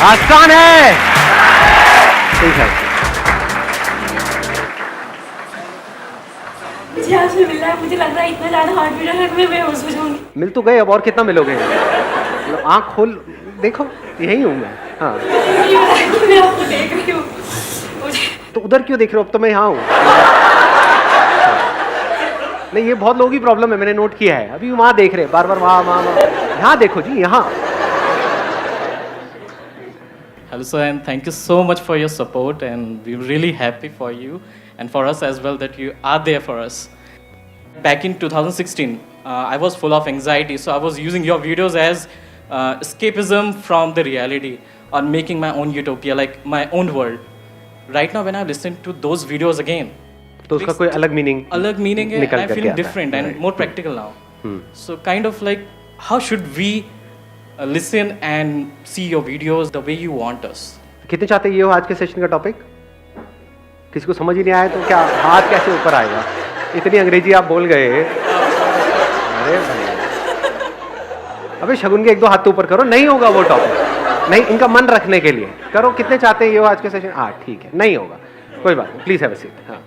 आसान है। ठीक है, मुझे आपसे मिल रहा है, मुझे लग रहा है इतना ज्यादा हार्ट बीट है मैं बेहोश हो जाऊंगी। मिल तो गए, अब और कितना मिलोगे? मतलब आँख खोल देखो, यही हूँ मैं। हाँ, मुझे लग रहा है कि मैं आपको देख रही हूँ। मुझे तो उधर क्यों देख रहे हो? अब तो मैं यहाँ हूँ। नहीं, ये बहुत लोगों की प्रॉब्लम है, मैंने नोट किया है। अभी वहाँ देख रहे, बार बार वहाँ वहाँ वहाँ। यहाँ देखो जी, यहाँ। Hello sir, and thank you so much for your support, and we're really happy for you and for us as well that you are there for us. Back in 2016, I was full of anxiety, so I was using your videos as escapism from the reality or making my own utopia, like my own world. Right now, when I listen to those videos again, तो उसका कोई अलग meaning है, and निकल I'm करके feeling आता है। different and Right. more practical now. So kind of like, how should we listen and see your videos the way you want us? कितने चाहते ये हो आज के सेशन का टॉपिक? किसी को समझ ही नहीं आया तो क्या हाथ कैसे ऊपर आएगा? इतनी अंग्रेजी आप बोल गए। अरे भाई, अबे शगुन के एक दो हाथ तो ऊपर करो, नहीं होगा वो टॉपिक। नहीं, इनका मन रखने के लिए करो। कितने चाहते ये हो आज के सेशन? हाँ ठीक है, नहीं होगा, कोई बात नहीं, प्लीज हैव अ सीट। हाँ,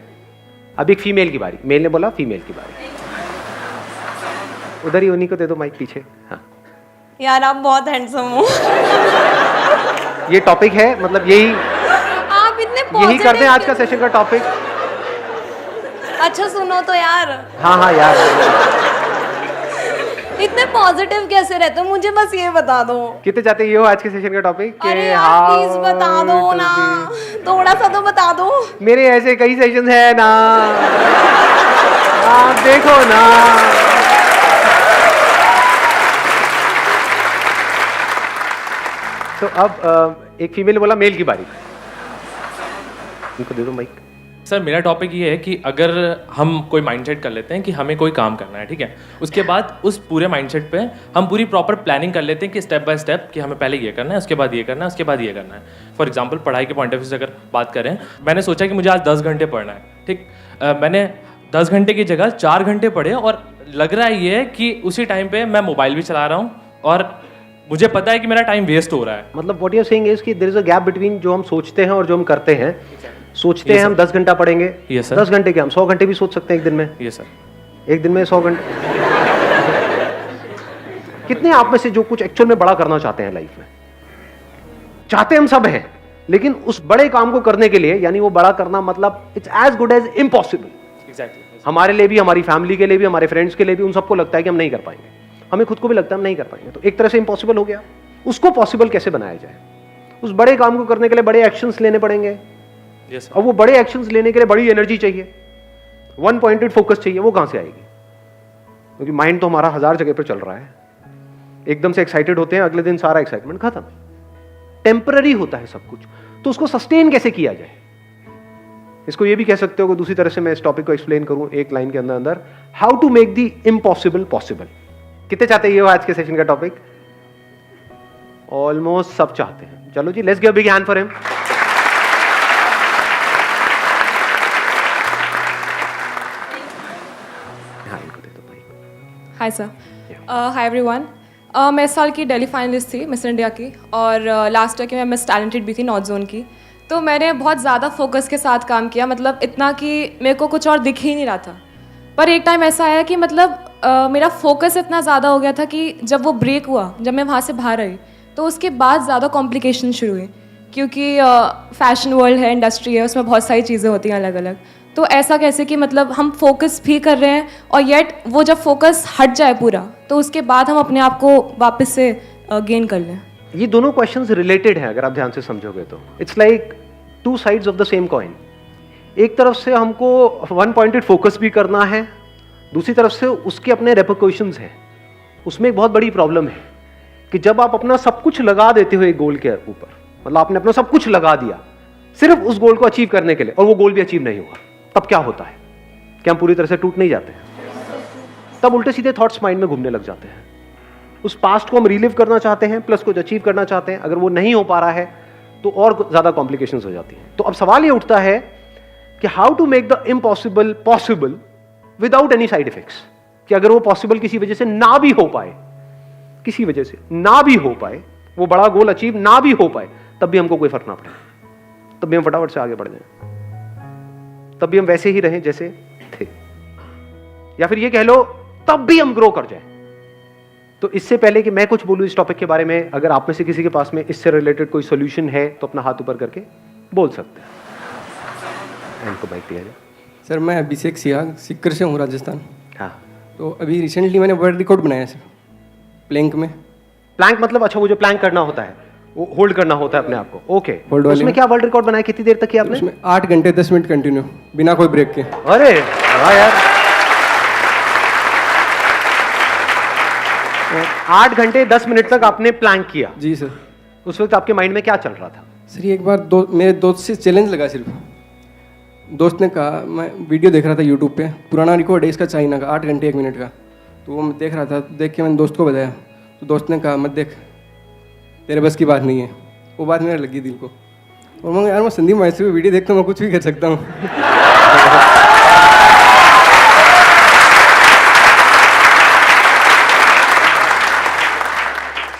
अब एक फीमेल की बारी। मेल ने बोला फीमेल की बारी। उधर ही उन्हीं को दे दो माइक, पीछे। हाँ, यार आप बहुत हैंडसम हो। ये टॉपिक है, मतलब यही आप इतने यही करते हैं आज का सेशन का टॉपिक। अच्छा सुनो तो यार, हाँ हाँ यार, इतने पॉजिटिव कैसे रहते हो, मुझे बस ये बता दो। कितने चाहते ये हो आज के सेशन का टॉपिक? अरे यार प्लीज बता दो ना, थोड़ा सा तो बता दो। मेरे ऐसे कई सेशन है ना, आप देखो ना। तो अब एक फीमेल बोला मेल की बारी। उनको दे दो माइक। सर मेरा टॉपिक ये है कि अगर हम कोई माइंडसेट कर लेते हैं कि हमें कोई काम करना है, ठीक है, उसके बाद उस पूरे माइंडसेट पे हम पूरी प्रॉपर प्लानिंग कर लेते हैं कि स्टेप बाय स्टेप कि हमें पहले ये करना है, उसके बाद ये करना है, उसके बाद ये करना है। फॉर एग्जांपल पढ़ाई के पॉइंट ऑफ व्यू से अगर बात करें, मैंने सोचा कि मुझे आज 10 घंटे पढ़ना है, ठीक। मैंने 10 घंटे की जगह 4 घंटे पढ़े और लग रहा है ये कि उसी टाइम पे मैं मोबाइल भी चला रहा हूँ और मुझे पता है कि मेरा टाइम वेस्ट हो रहा है। मतलब what you are saying is कि there is a gap between जो हम सोचते हैं और जो हम करते हैं। सोचते हैं हम 10 घंटा पढ़ेंगे, 10 घंटे के हम 100 घंटे भी सोच सकते हैं एक दिन में। ये सर, एक दिन में 100 घंटे। कितने आप में से जो कुछ एक्चुअल में बड़ा करना चाहते हैं लाइफ में? चाहते हम सब हैं, लेकिन उस बड़े काम को करने के लिए, यानी वो बड़ा करना मतलब it's as good as impossible. Exactly. हमारे लिए भी, हमारी फैमिली के लिए भी, हमारे फ्रेंड्स के लिए भी, उन सबको लगता है कि हम नहीं कर पाएंगे। हमें खुद को भी लगता है हम नहीं कर पाएंगे, तो एक तरह से इम्पॉसिबल हो गया। उसको पॉसिबल कैसे बनाया जाए? उस बड़े काम को करने के लिए बड़े एक्शंस लेने पड़ेंगे। यस अब वो बड़े एक्शंस लेने के लिए बड़ी एनर्जी चाहिए, वन पॉइंटेड फोकस चाहिए। वो कहां से आएगी? क्योंकि माइंड तो हमारा 1000 जगह पर चल रहा है। एकदम से एक्साइटेड होते हैं, अगले दिन सारा एक्साइटमेंट खत्म। टेम्पररी होता है सब कुछ, तो उसको सस्टेन कैसे किया जाए? इसको ये भी कह सकते हो कि दूसरी तरह से मैं इस टॉपिक को एक्सप्लेन करूं एक लाइन के अंदर अंदर, how to make the impossible possible. कितने चाहते हैं ये हो आज के सेशन का टॉपिक? ऑलमोस्ट सब चाहते हैं। चलो जी, let's give a big hand for him. Hi sir, hi everyone. मैं इस साल की दिल्ली फाइनलिस्ट थी मिस इंडिया की, और लास्ट ईयर की मैं मिस टैलेंटेड भी थी नॉर्थ जोन की। तो मैंने बहुत ज़्यादा फोकस के साथ काम किया, मतलब इतना कि मेरे को कुछ और दिख ही नहीं रहा था। पर एक टाइम ऐसा आया कि मतलब मेरा फोकस इतना ज़्यादा हो गया था कि जब वो ब्रेक हुआ, जब मैं वहाँ से बाहर आई, तो उसके बाद ज़्यादा कॉम्प्लिकेशन शुरू हुई, क्योंकि फैशन वर्ल्ड है, इंडस्ट्री है, उसमें बहुत सारी चीज़ें होती हैं अलग अलग। तो ऐसा कैसे कि मतलब हम फोकस भी कर रहे हैं और येट वो जब फोकस हट जाए पूरा, तो उसके बाद हम अपने आप को वापस से गेन कर लें। ये दोनों क्वेश्चंस रिलेटेड हैं अगर आप ध्यान से समझोगे तो। It's like two sides of the same coin. एक तरफ से हमको वन पॉइंटेड फोकस भी करना है, दूसरी तरफ से उसके अपने रेपरकशंस हैं। उसमें एक बहुत बड़ी प्रॉब्लम है कि जब आप अपना सब कुछ लगा देते हो एक गोल के ऊपर, मतलब आपने अपना सब कुछ लगा दिया सिर्फ उस गोल को अचीव करने के लिए, और वो गोल भी अचीव नहीं हुआ, तब क्या होता है? क्या हम पूरी तरह से टूट नहीं जाते हैं? तब उल्टे सीधे थॉट्स माइंड में घूमने लग जाते हैं। उस पास्ट को हम रिलीव करना चाहते हैं, प्लस कुछ अचीव करना चाहते हैं। अगर वो नहीं हो पा रहा है तो और ज्यादा कॉम्प्लिकेशंस हो जाती हैं। तो अब सवाल ये उठता है कि how to make the impossible possible without any side effects. कि अगर वो पॉसिबल किसी वजह से ना भी हो पाए, किसी वजह से ना भी हो पाए, वो बड़ा गोल अचीव ना भी हो पाए, तब भी हमको कोई फर्क ना पड़े, तब भी हम फटाफट से आगे बढ़ जाएं, तब भी हम वैसे ही रहें जैसे थे, या फिर ये कह लो तब भी हम ग्रो कर जाएं। तो इससे पहले कि मैं कुछ बोलूं इस टॉपिक के बारे में, अगर आप में से किसी के पास में इससे रिलेटेड कोई सॉल्यूशन है तो अपना हाथ ऊपर करके बोल सकते हैं। इनको माइक दिया जाए। सर मैं अभिषेक सिया सिक्कर से हूँ, राजस्थान। हाँ, तो अभी रिसेंटली मैंने वर्ल्ड रिकॉर्ड बनाया सर प्लैंक में। प्लैंक मतलब अच्छा वो जो प्लैंक करना होता है, वो होल्ड करना होता है अपने आप को। ओके, Hold वाली उसमें में। क्या वर्ल्ड रिकॉर्ड बनाया, कितनी देर तक किया आपने? उसमें 8 घंटे 10 मिनट कंटिन्यू बिना कोई ब्रेक के। अरे वाह यार, 8 घंटे 10 मिनट तक आपने प्लैंक किया। जी सर। उस वक्त आपके माइंड में क्या चल रहा था? सर ये एक बार मेरे दोस्त से चैलेंज लगा, सिर्फ दोस्त ने कहा, मैं वीडियो देख रहा था यूट्यूब पे, पुराना रिकॉर्ड है इसका चाइना का 8 घंटे 1 मिनट का, तो वो मैं देख रहा था, देख के मैंने दोस्त को बताया, तो दोस्त ने कहा मत देख, तेरे बस की बात नहीं है। वो बात मेरे लगी दिल को, और मैं यार मैं संदीप माहेश्वरी वीडियो देखता हूँ, मैं कुछ भी कर सकता हूँ।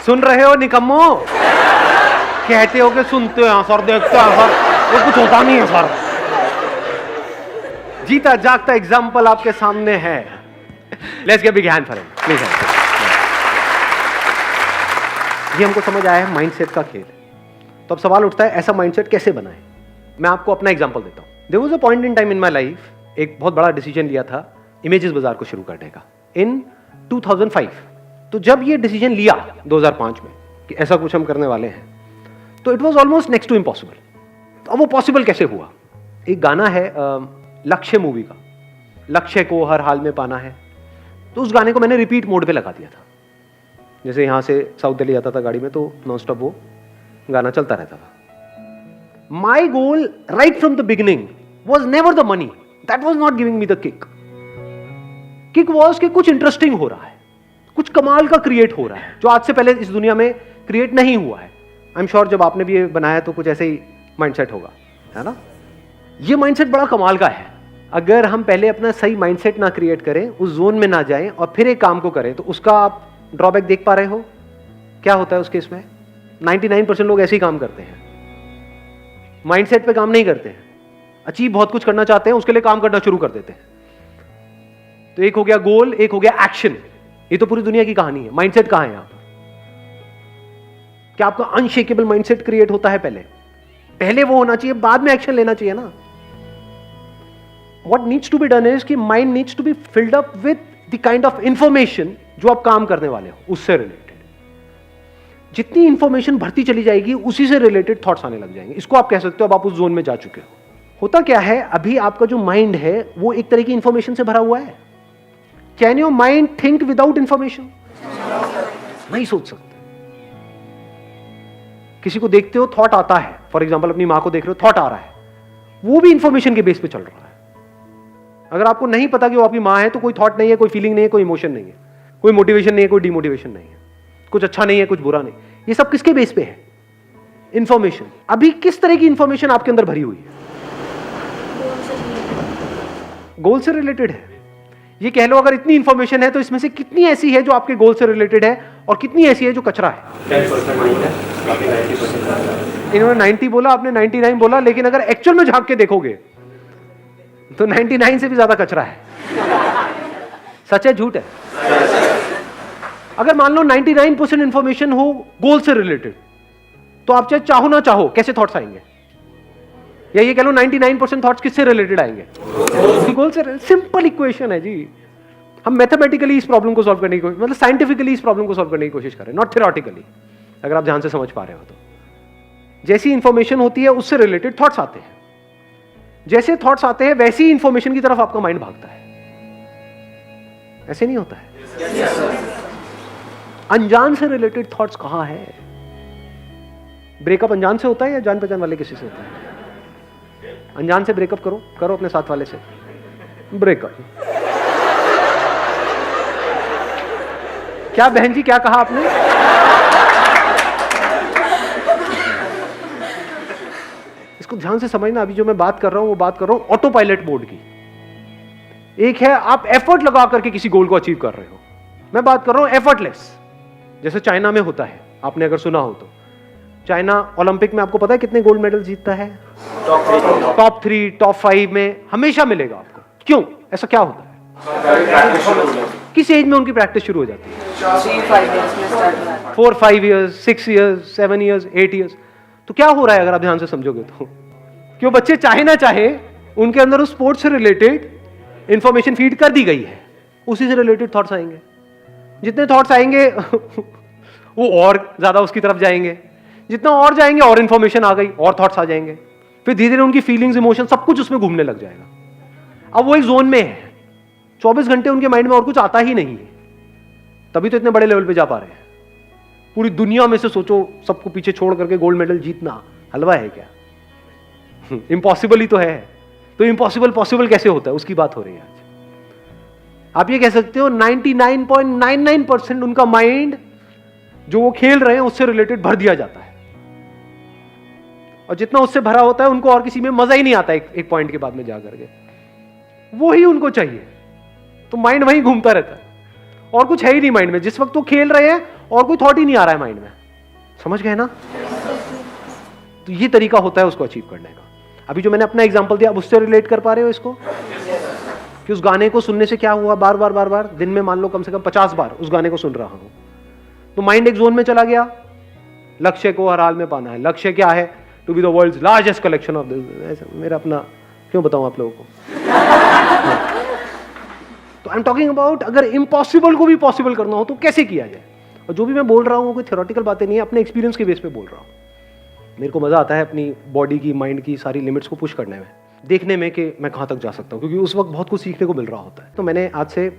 सुन रहे हो निकम्मो? कहते हो कि सुनते हैं सर, देखते हैं सर, वो कुछ होता नहीं है सर। जीता जागता एग्जाम्पल आपके सामने है। Let's give big hand for him please. ये हमको समझ आया है माइंडसेट का खेल। तो अब सवाल उठता है ऐसा माइंडसेट कैसे बनाएं? मैं आपको अपना एग्जांपल देता हूं। There was a point in time in my life, एक बहुत बड़ा डिसीजन लिया था इमेजेस बाजार को शुरू करने का इन 2005। तो जब ये डिसीजन लिया 2005 में कि ऐसा कुछ हम करने वाले हैं, तो it was almost next to impossible. तो अब वो पॉसिबल कैसे हुआ? एक गाना है लक्ष्य मूवी का, लक्ष्य को हर हाल में पाना है। तो उस गाने को मैंने रिपीट मोड पे लगा दिया था। जैसे यहां से साउथ दिल्ली जाता था गाड़ी में, तो नॉन स्टॉप वो गाना चलता रहता था। My goal right from the beginning was never the money, that was not giving me the kick. Kick वॉज कि कुछ इंटरेस्टिंग हो रहा है, कुछ कमाल का क्रिएट हो रहा है जो आज से पहले इस दुनिया में क्रिएट नहीं हुआ है। आई एम श्योर जब आपने भी ये बनाया तो कुछ ऐसे ही माइंडसेट होगा, है ना? ये माइंडसेट बड़ा कमाल का है। अगर हम पहले अपना सही माइंडसेट ना क्रिएट करें, उस जोन में ना जाएं और फिर एक काम को करें, तो उसका आप ड्रॉबैक देख पा रहे हो क्या होता है उस केस में? 99% लोग ऐसे ही काम करते हैं, माइंडसेट पे काम नहीं करते हैं, अचीव बहुत कुछ करना चाहते हैं, उसके लिए काम करना शुरू कर देते हैं। तो एक हो गया गोल, एक हो गया एक्शन। ये तो पूरी दुनिया की कहानी है। माइंडसेट कहां है यहां पर? क्या आपका अनशेकेबल माइंडसेट क्रिएट होता है? पहले वो होना चाहिए, बाद में एक्शन लेना चाहिए ना। What needs to be done is कि mind needs to be filled up with the kind of information जो आप काम करने वाले हो उससे रिलेटेड। जितनी इंफॉर्मेशन भरती चली जाएगी उसी से रिलेटेड थॉट्स आने लग जाएंगे। इसको आप कह सकते हो अब आप उस जोन में जा चुके हो। होता क्या है, अभी आपका जो माइंड है वो एक तरह की इंफॉर्मेशन से भरा हुआ है। Can your mind think without information? नहीं सोच सकते। किसी को देखते हो, थॉट आता है, फॉर एग्जाम्पल अपनी मां को देख रहे हो, थॉट आ रहा है, वो भी इंफॉर्मेशन के बेस पे चल रहा है। अगर आपको नहीं पता कि वो आपकी मां है तो कोई थॉट नहीं है, कोई फीलिंग नहीं है, कोई इमोशन नहीं है, कोई मोटिवेशन नहीं है, कोई डिमोटिवेशन नहीं है, कुछ अच्छा नहीं है, कुछ बुरा नहीं। ये सब किसके बेस पे है? इंफॉर्मेशन। अभी किस तरह की इंफॉर्मेशन आपके अंदर भरी हुई है? गोल से रिलेटेड है। ये कह लो अगर इतनी इंफॉर्मेशन है तो इसमें से कितनी ऐसी है जो आपके गोल से रिलेटेड है और कितनी ऐसी है जो कचरा है? 10% माइंड है, बाकी 90%। इन्होंने 90 बोला, आपने 99 बोला, लेकिन अगर एक्चुअल में झांक के देखोगे तो 99 से भी ज्यादा कचरा है। सच है झूठ है? अगर मान लो 99% इंफॉर्मेशन हो गोल से रिलेटेड, तो आप चाहे चाहो ना चाहो कैसे थॉट्स आएंगे? या ये कह लो 99% थॉट्स किससे रिलेटेड आएंगे? गोल से। सिंपल इक्वेशन है जी। हम मैथमेटिकली इस प्रॉब्लम को सॉल्व करने की कोशिश, मतलब साइंटिफिकली इस प्रॉब्लम को सॉल्व करने की कोशिश करें, नॉट थ्योरेटिकली। अगर आप ध्यान से समझ पा रहे हो तो जैसी इंफॉर्मेशन होती है उससे रिलेटेड थॉट्स आते हैं। जैसे थॉट्स आते हैं वैसी ही इंफॉर्मेशन की तरफ आपका माइंड भागता है। ऐसे नहीं होता है? अनजान से रिलेटेड थॉट्स कहां है? ब्रेकअप अनजान से होता है या जान पहचान वाले किसी से होता है? अनजान से ब्रेकअप करो अपने साथ वाले से ब्रेकअप। क्या बहन जी, क्या कहा आपने? इसको ध्यान से समझना। अभी जो मैं बात कर रहा हूं वो बात कर रहा हूं ऑटो पायलट मोड की। एक है आप एफर्ट लगा करके किसी गोल को अचीव कर रहे हो, मैं बात कर रहा हूं एफर्टलेस, जैसे चाइना में होता है, आपने अगर सुना हो तो। चाइना ओलंपिक में आपको पता है कितने गोल्ड मेडल जीतता है? टॉप 3, टॉप 5 में हमेशा मिलेगा आपको। क्यों? ऐसा क्या होता है? किस एज में उनकी प्रैक्टिस शुरू हो जाती है? 4, 5 ईयर्स, 6 ईयर्स, 7 ईयर्स, 8 ईयर्स। तो क्या हो रहा है अगर आप ध्यान से समझोगे तो? क्यों बच्चे चाहे ना चाहे उनके अंदर उस स्पोर्ट्स से रिलेटेड इंफॉर्मेशन फीड कर दी गई है, उसी से रिलेटेड थॉट्स आएंगे। जितने थॉट्स आएंगे वो और ज्यादा उसकी तरफ जाएंगे, जितना और जाएंगे और इंफॉर्मेशन आ गई, और थॉट्स आ जाएंगे, फिर धीरे धीरे उनकी फीलिंग्स, इमोशन सब कुछ उसमें घूमने लग जाएगा। अब वो एक जोन में है, 24 घंटे उनके माइंड में और कुछ आता ही नहीं है, तभी तो इतने बड़े लेवल पे जा पा रहे हैं। पूरी दुनिया में से सोचो सबको पीछे छोड़ करके गोल्ड मेडल जीतना हलवा है क्या? इम्पॉसिबल ही तो है। तो इम्पॉसिबल पॉसिबल कैसे होता है, उसकी बात हो रही है आज। आप ये कह सकते हो 99.99% उनका माइंड जो वो खेल रहे हैं उससे रिलेटेड भर दिया जाता है, और जितना उससे भरा होता है उनको और किसी में मजा ही नहीं आता। एक पॉइंट के बाद में जाकर के वो ही उनको चाहिए, तो माइंड वहीं घूमता रहता है, और कुछ है ही नहीं माइंड में। जिस वक्त वो खेल रहे हैं और कोई थॉट ही नहीं आ रहा है माइंड में। समझ गए ना? तो ये तरीका होता है उसको अचीव करने का। अभी जो मैंने अपना एग्जांपल दिया, अब उससे रिलेट कर पा रहे हो इसको? कि उस गाने को सुनने से क्या हुआ, बार बार दिन में मान लो कम से कम 50 बार उस गाने को सुन रहा हूं, तो माइंड एक जोन में चला गया। लक्ष्य को हर हाल में पाना है। लक्ष्य क्या है? To be the world's largest collection of this. मेरा अपना क्यों बताऊं आप लोगों को? तो आई एम टॉकिंग अबाउट अगर इम्पॉसिबल को भी पॉसिबल करना हो तो कैसे किया जाए। और जो भी मैं बोल रहा हूं कोई थ्योरेटिकल बातें नहीं है, अपने एक्सपीरियंस के बेस पे बोल रहा हूं। मेरे को मजा आता है अपनी बॉडी की, माइंड की सारी लिमिट्स को पुश करने में, देखने में कि मैं कहां तक जा सकता हूं, क्योंकि उस वक्त बहुत कुछ सीखने को मिल रहा होता है। तो मैंने आज से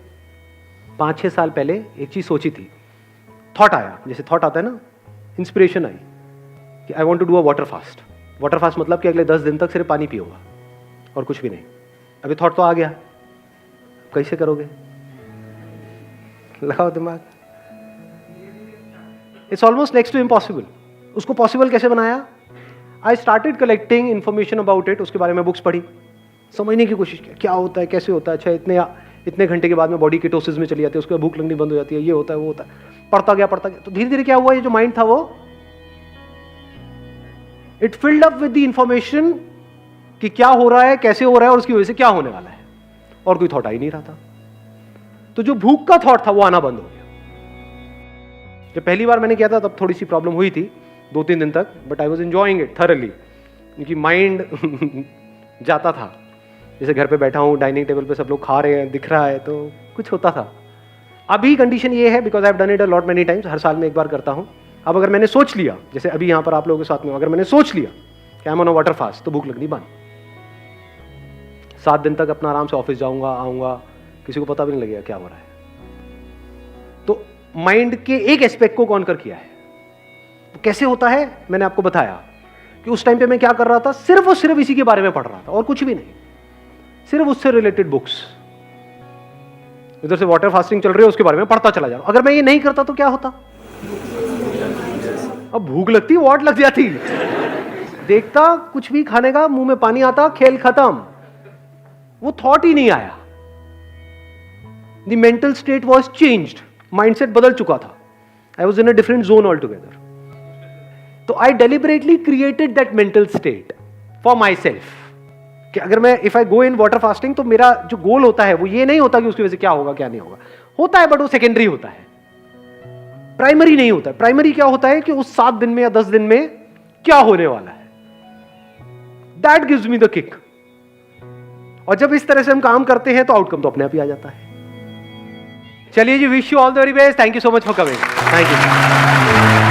5-6 साल पहले एक चीज सोची थी, थॉट आया, जैसे थॉट आता है ना, इंस्पिरेशन आई कि I want to do a water fast. Water fast मतलब कि अगले 10 दिन तक सिर्फ पानी पियूंगा और कुछ भी नहीं। अभी थॉट तो आ गया, कैसे करोगे? लगाओ दिमाग। It's almost next to impossible. उसको पॉसिबल कैसे बनाया? I started collecting information about it. उसके बारे में बुक्स पढ़ी, समझने की कोशिश की क्या होता है, कैसे होता है। अच्छा, इतने घंटे के बाद में बॉडी कीटोसिस में चली जाती है, उसके बाद भूख लगनी बंद हो जाती है, ये होता है वो होता है। पढ़ता गया तो धीरे धीरे क्या हुआ, ये जो माइंड था वो it filled up with the information कि क्या हो रहा है, कैसे हो रहा है और उसकी वजह से क्या होने वाला है, और कोई थॉट आ ही नहीं रहा था। तो जो भूख का थॉट था वो आना बंद हो गया। जब पहली बार मैंने किया था तब थोड़ी सी प्रॉब्लम हुई थी 2-3 दिन तक, but I was enjoying it thoroughly, क्योंकि माइंड जाता था। जैसे घर पे बैठा हूँ, डाइनिंग टेबल पे सब लोग खा रहे हैं, दिख रहा है, तो कुछ होता था। अभी कंडीशन ये है, because I have done it a lot many times, हर साल में एक बार करता हूँ। अब अगर मैंने सोच लिया, जैसे अभी यहाँ पर आप लोगों के साथ में, अगर मैंने सोच लिया कि I am on a water fast, तो भूख लगनी बंद। 7 दिन तक अपना आराम से ऑफिस जाऊंगा, आऊंगा, किसी को पता भी नहीं लगेगा क्या हो रहा है। तो माइंड के एक एस्पेक्ट को कॉन्कर किया है। तो कैसे होता है मैंने आपको बताया कि उस टाइम पे मैं क्या कर रहा था, सिर्फ और सिर्फ इसी के बारे में पढ़ रहा था और कुछ भी नहीं, सिर्फ उससे रिलेटेड बुक्स। इधर से वाटर फास्टिंग चल रही है, उसके बारे में पढ़ता चला जाऊं। अगर मैं ये नहीं करता तो क्या होता? अब भूख लगती, वॉट लग जाती, देखता कुछ भी खाने का, मुंह में पानी आता, खेल खत्म, वो थॉट ही नहीं आया। The mental state was changed, mindset बदल चुका था। I was in a different zone all together. तो I deliberately created that mental state for myself, कि अगर मैं if I go in water fasting तो मेरा जो गोल होता है वो ये नहीं होता कि उसकी वजह से क्या होगा क्या नहीं होगा, होता है बट वो सेकेंडरी होता है, प्राइमरी नहीं होता है। प्राइमरी क्या होता है कि उस 7 दिन में या 10 दिन में क्या होने वाला है, that gives me the kick. और जब इस तरह से हम काम करते हैं तो आउटकम तो अपने आप ही आ जाता है। चलिए जी, wish you all the very best, thank you so much for coming, thank you.